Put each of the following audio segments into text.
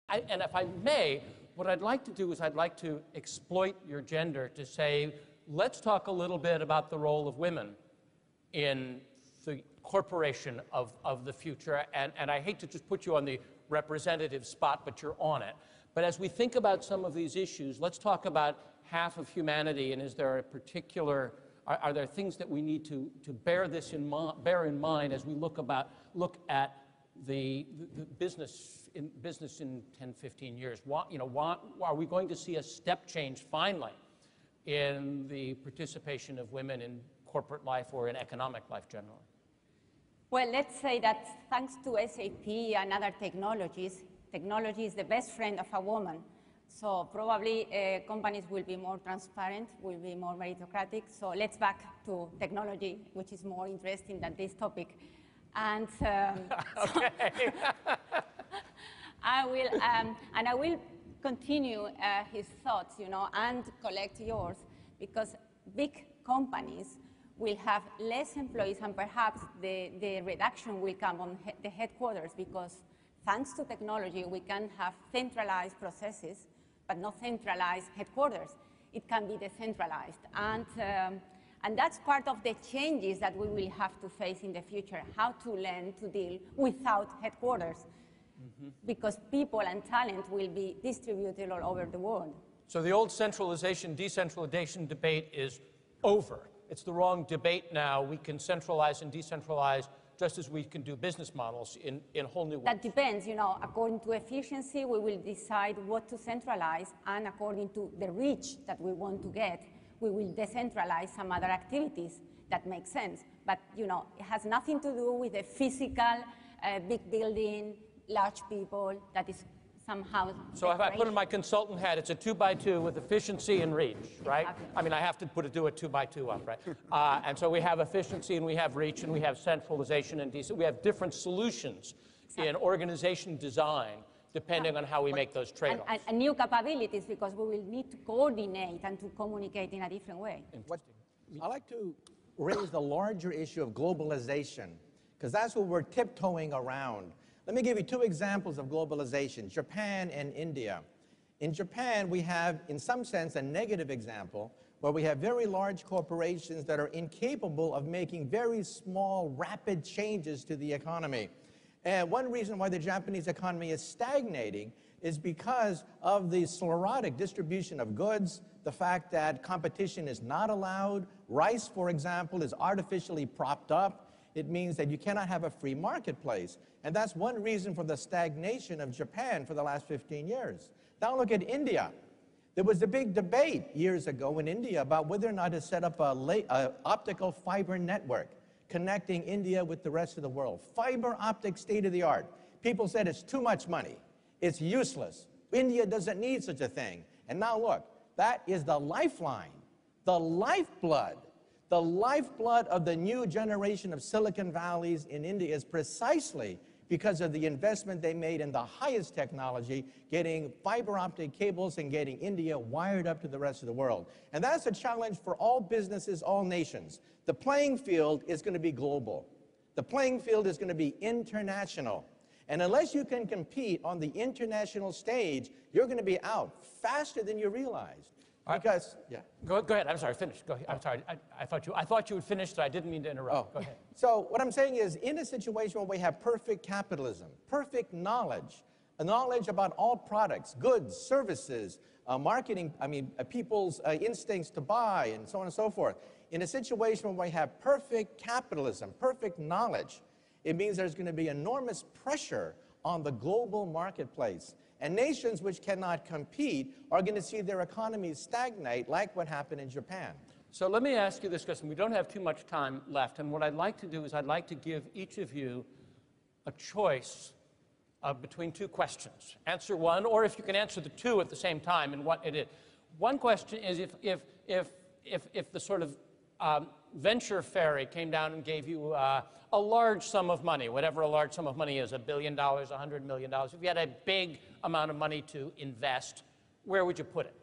And if I may, what I'd like to do is I'd like to exploit your gender to say, let's talk a little bit about the role of women in the corporation of the future. And I hate to just put you on the representative spot, but you're on it. But as we think about some of these issues, let's talk about half of humanity, and is there a particular, are there things that we need to bear in mind as we look at the business in 10, 15 years? Are we going to see a step change finally in the participation of women in corporate life or in economic life generally? Well, let's say that thanks to SAP and other technologies, technology is the best friend of a woman. So probably companies will be more transparent, will be more meritocratic. So let's back to technology, which is more interesting than this topic. And okay. I will continue his thoughts, and collect yours, because big companies will have less employees, and perhaps the reduction will come on the headquarters, because thanks to technology, we can have centralized processes, but not centralized headquarters. It can be decentralized. And that's part of the changes that we will have to face in the future, how to learn to deal without headquarters, because people and talent will be distributed all over the world. So the old centralization, decentralization debate is over. It's the wrong debate now. We can centralize and decentralize just as we can do business models in whole new ways. That depends, according to efficiency, we will decide what to centralize, and according to the reach that we want to get, we will decentralize some other activities that make sense. But, it has nothing to do with a physical, big building, large people, that is somehow. So if I put on my consultant hat, it's a 2x2 with efficiency and reach, right? Exactly. I mean, I have to do a 2x2 up, right? And so we have efficiency, and we have reach, and we have centralization, and we have different solutions in organization design, depending on how we make those trade-offs. And new capabilities, because we will need to coordinate and to communicate in a different way. I'd like to raise the larger issue of globalization, because that's what we're tiptoeing around. Let me give you two examples of globalization, Japan and India. In Japan, we have, in some sense, a negative example, where we have very large corporations that are incapable of making very small, rapid changes to the economy. And one reason why the Japanese economy is stagnating is because of the sclerotic distribution of goods, the fact that competition is not allowed. Rice, for example, is artificially propped up. It means that you cannot have a free marketplace. And that's one reason for the stagnation of Japan for the last 15 years. Now look at India. There was a big debate years ago in India about whether or not to set up an optical fiber network connecting India with the rest of the world. Fiber optic, state-of-the-art. People said it's too much money. It's useless. India doesn't need such a thing. And now look, that is the lifeline, the lifeblood. The lifeblood of the new generation of Silicon Valleys in India is precisely because of the investment they made in the highest technology, getting fiber optic cables and getting India wired up to the rest of the world. And that's a challenge for all businesses, all nations. The playing field is going to be global. The playing field is going to be international. And unless you can compete on the international stage, you're going to be out faster than you realize. Because, yeah. Go ahead. I'm sorry. Finish. Go ahead. I'm sorry. I thought you had finished, so I didn't mean to interrupt. Oh. Go ahead. So what I'm saying is, in a situation where we have perfect capitalism, perfect knowledge, a knowledge about all products, goods, services, marketing, people's instincts to buy, and so on and so forth. In a situation where we have perfect capitalism, perfect knowledge, it means there's going to be enormous pressure on the global marketplace. And nations which cannot compete are going to see their economies stagnate, like what happened in Japan. So let me ask you this question. We don't have too much time left, and what I'd like to do is I'd like to give each of you a choice between two questions. Answer one, or if you can answer the two at the same time, and what it is. One question is if the sort of venture fairy came down and gave you a large sum of money, whatever a large sum of money is, $1 billion, $100 million. If you had a big amount of money to invest, where would you put it?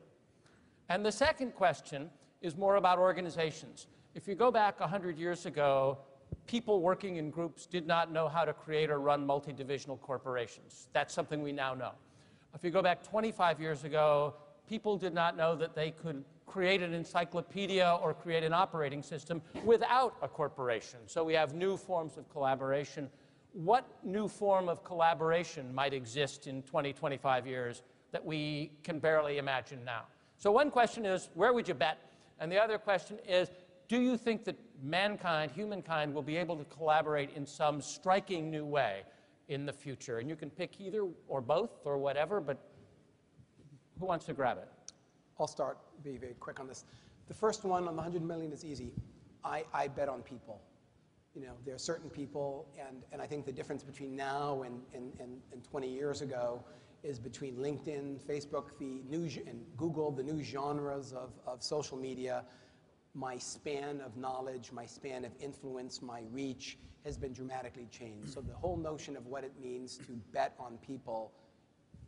And the second question is more about organizations. If you go back 100 years ago, people working in groups did not know how to create or run multi-divisional corporations. That's something we now know. If you go back 25 years ago, people did not know that they could create an encyclopedia or create an operating system without a corporation. So we have new forms of collaboration. What new form of collaboration might exist in 20, 25 years that we can barely imagine now? So one question is, where would you bet? And the other question is, do you think that mankind, humankind, will be able to collaborate in some striking new way in the future? And you can pick either or both or whatever, but who wants to grab it? I'll start, be very quick on this. The first one on the 100 million is easy. I bet on people. You know, there are certain people, and I think the difference between now and 20 years ago is between LinkedIn, Facebook, and Google, the new genres of social media. My span of knowledge, my span of influence, my reach has been dramatically changed. So the whole notion of what it means to bet on people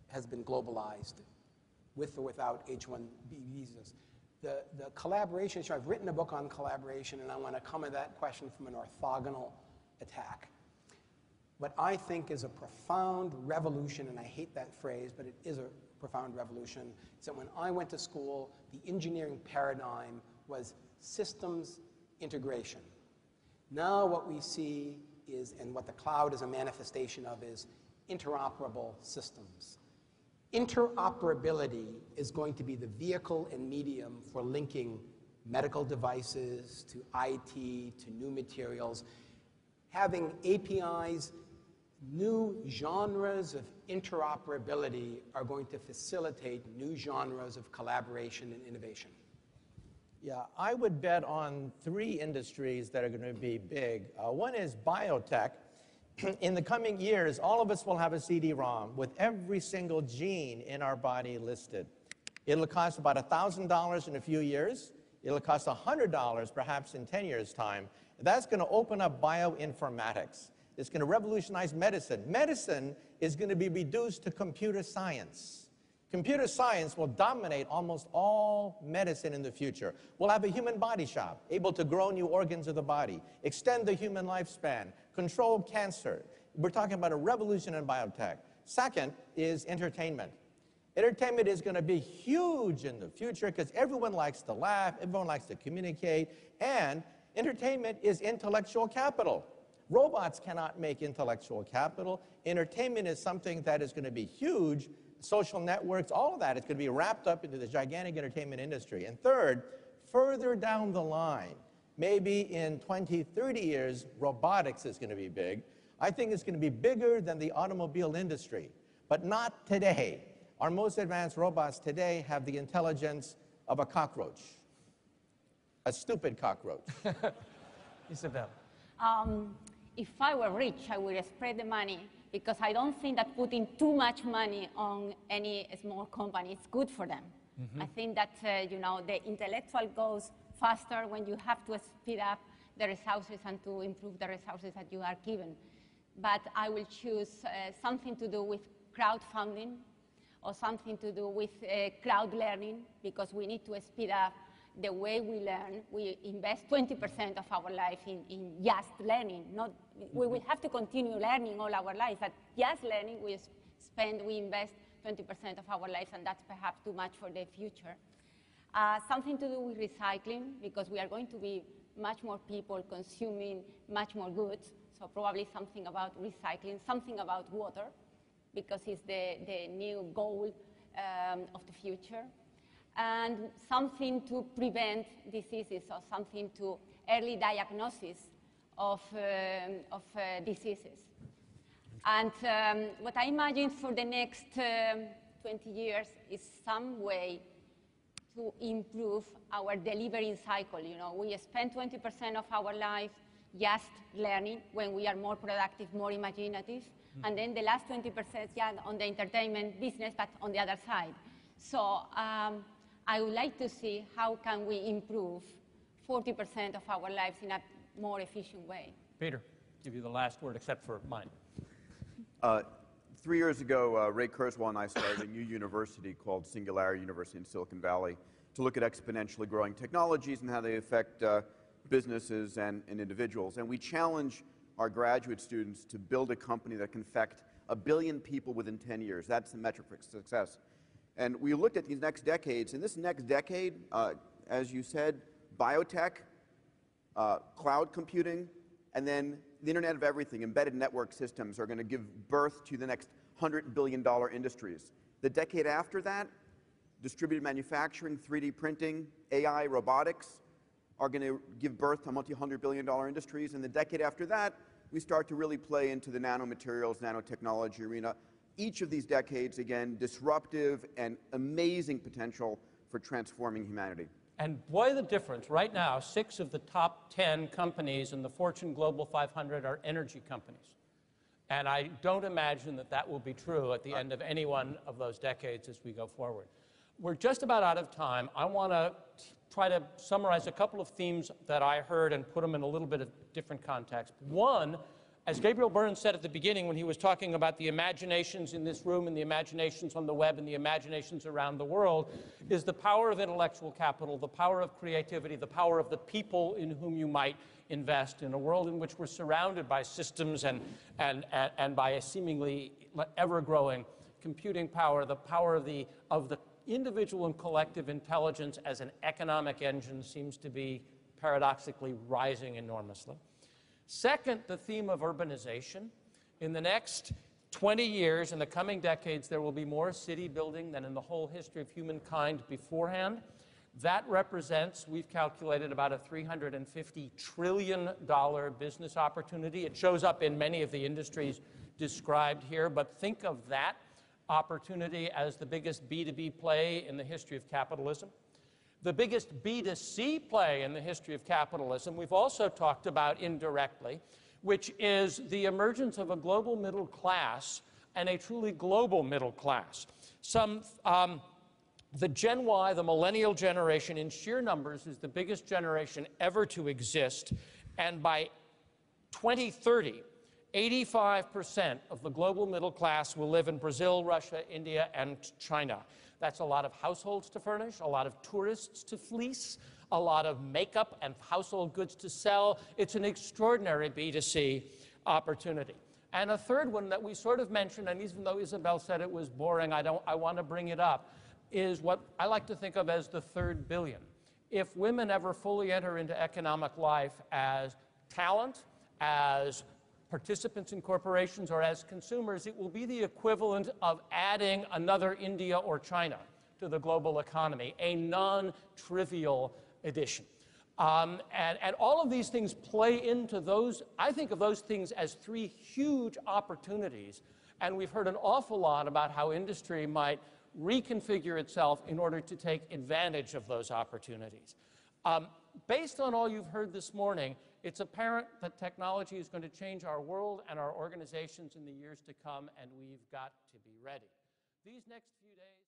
has been globalized, with or without H-1B visas. The collaboration issue, I've written a book on collaboration, and I want to come at that question from an orthogonal attack. What I think is a profound revolution, and I hate that phrase, but it is a profound revolution, is that when I went to school, the engineering paradigm was systems integration. Now what we see is, and what the cloud is a manifestation of, is interoperable systems. Interoperability is going to be the vehicle and medium for linking medical devices to IT, to new materials. Having APIs, new genres of interoperability are going to facilitate new genres of collaboration and innovation. Yeah, I would bet on 3 industries that are going to be big. One is biotech. In the coming years, all of us will have a CD-ROM with every single gene in our body listed. It'll cost about $1,000 in a few years. It'll cost $100 perhaps in 10 years' time. That's going to open up bioinformatics. It's going to revolutionize medicine. Medicine is going to be reduced to computer science. Computer science will dominate almost all medicine in the future. We'll have a human body shop, able to grow new organs of the body, extend the human lifespan, control cancer. We're talking about a revolution in biotech. Second is entertainment. Entertainment is going to be huge in the future because everyone likes to laugh, everyone likes to communicate, and entertainment is intellectual capital. Robots cannot make intellectual capital. Entertainment is something that is going to be huge. Social networks, all of that is going to be wrapped up into the gigantic entertainment industry. And third, further down the line, maybe in 20, 30 years, robotics is going to be big. I think it's going to be bigger than the automobile industry, but not today. Our most advanced robots today have the intelligence of a cockroach, a stupid cockroach. Isabel. If I were rich, I would spread the money, because I don't think that putting too much money on any small company is good for them. I think that you know, the intellectual goes faster when you have to speed up the resources and to improve the resources that you are given. But I will choose something to do with crowdfunding or something to do with crowd learning, because we need to speed up the way we learn. We invest 20% of our life in just learning. We will have to continue learning all our life, but just learning, we invest 20% of our lives, and that's perhaps too much for the future. Something to do with recycling, because we are going to be much more people consuming much more goods, so probably something about recycling, something about water, because it's the new goal of the future. And something to prevent diseases, or something to early diagnosis of diseases. And what I imagine for the next 20 years is some way to improve our delivering cycle. You know, we spend 20% of our life just learning when we are more productive, more imaginative, and then the last 20% on the entertainment business, but on the other side. So I would like to see how can we improve 40% of our lives in a more efficient way. Peter, give you the last word, except for mine. 3 years ago, Ray Kurzweil and I started a new university called Singularity University in Silicon Valley to look at exponentially growing technologies and how they affect businesses and individuals. And we challenge our graduate students to build a company that can 1 billion people within 10 years. That's the metric for success. And we looked at these next decades. In this next decade, as you said, biotech, cloud computing, and then the Internet of Everything, embedded network systems are going to give birth to the next $100 billion industries. The decade after that, distributed manufacturing, 3D printing, AI, robotics are going to give birth to multi-$100 billion industries. And the decade after that, we start to really play into the nanomaterials, nanotechnology arena. Each of these decades, again, disruptive and amazing potential for transforming humanity. And boy, the difference. Right now, 6 of the top 10 companies in the Fortune Global 500 are energy companies. And I don't imagine that that will be true at the end of any one of those decades as we go forward. We're just about out of time. I want to try to summarize a couple of themes that I heard and put them in a little bit of different context. One, as Gabriel Byrne said at the beginning when he was talking about the imaginations in this room and the imaginations on the web and the imaginations around the world, is the power of intellectual capital, the power of creativity, the power of the people in whom you might invest in a world in which we're surrounded by systems and by a seemingly ever-growing computing power, the power of the individual and collective intelligence as an economic engine seems to be paradoxically rising enormously. Second, the theme of urbanization. In the next 20 years, in the coming decades, there will be more city building than in the whole history of humankind beforehand. That represents, we've calculated, about a $350 trillion business opportunity. It shows up in many of the industries described here, but think of that opportunity as the biggest B2B play in the history of capitalism. The biggest B2C play in the history of capitalism we've also talked about indirectly, which is the emergence of a global middle class and a truly global middle class. The Gen Y, the millennial generation, in sheer numbers is the biggest generation ever to exist, and by 2030, 85% of the global middle class will live in Brazil, Russia, India, and China. That's a lot of households to furnish, a lot of tourists to fleece, a lot of makeup and household goods to sell. It's an extraordinary B2C opportunity. And a third one that we sort of mentioned, and even though Isabel said it was boring, I want to bring it up, is what I like to think of as the third billion. If women ever fully enter into economic life as talent, as participants in corporations, or as consumers, it will be the equivalent of adding another India or China to the global economy, a non-trivial addition. And all of these things play into those. I think of those things as 3 huge opportunities, and we've heard an awful lot about how industry might reconfigure itself in order to take advantage of those opportunities. Based on all you've heard this morning, it's apparent that technology is going to change our world and our organizations in the years to come, and we've got to be ready. These next few days